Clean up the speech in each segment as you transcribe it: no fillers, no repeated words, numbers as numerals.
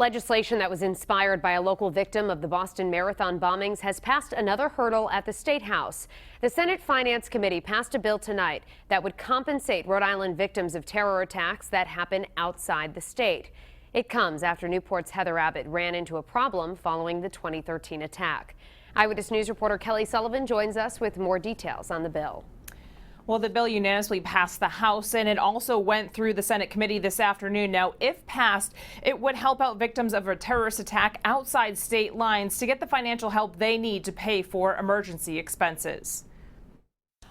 Legislation that was inspired by a local victim of the Boston Marathon bombings has passed another hurdle at the State House. The Senate Finance Committee passed a bill tonight that would compensate Rhode Island victims of terror attacks that happen outside the state. It comes after Newport's Heather Abbott ran into a problem following the 2013 attack. Eyewitness News reporter Kelly Sullivan joins us with more details on the bill. Well, the bill unanimously passed the House, and it also went through the Senate committee this afternoon. Now, if passed, it would help out victims of a terrorist attack outside state lines to get the financial help they need to pay for emergency expenses.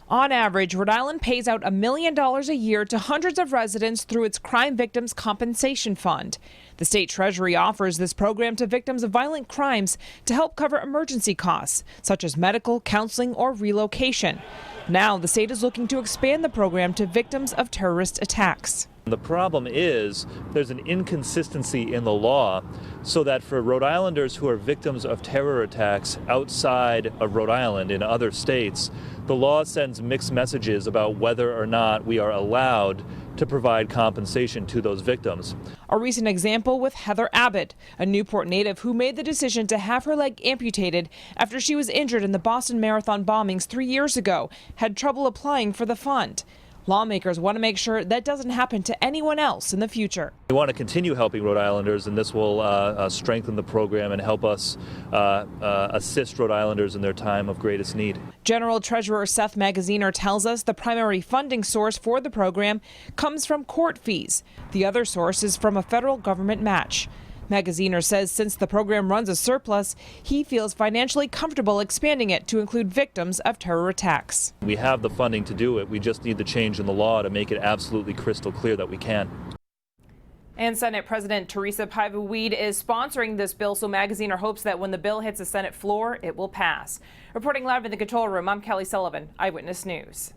On average, Rhode Island pays out $1 million a year to hundreds of residents through its Crime Victims Compensation Fund. The state treasury offers this program to victims of violent crimes to help cover emergency costs, such as medical, counseling, or relocation. Now, the state is looking to expand the program to victims of terrorist attacks. The problem is there's an inconsistency in the law so that for Rhode Islanders who are victims of terror attacks outside of Rhode Island in other states, the law sends mixed messages about whether or not we are allowed to provide compensation to those victims. A recent example with Heather Abbott, a Newport native who made the decision to have her leg amputated after she was injured in the Boston Marathon bombings 3 years ago, had trouble applying for the fund. Lawmakers want to make sure that doesn't happen to anyone else in the future. We want to continue helping Rhode Islanders, and this will strengthen the program and help us assist Rhode Islanders in their time of greatest need. General Treasurer Seth Magaziner tells us the primary funding source for the program comes from court fees. The other source is from a federal government match. Magaziner says since the program runs a surplus, he feels financially comfortable expanding it to include victims of terror attacks. We have the funding to do it. We just need the change in the law to make it absolutely crystal clear that we can. And Senate President Teresa Paiva-Weed is sponsoring this bill, so Magaziner hopes that when the bill hits the Senate floor, it will pass. Reporting live in the control room, I'm Kelly Sullivan, Eyewitness News.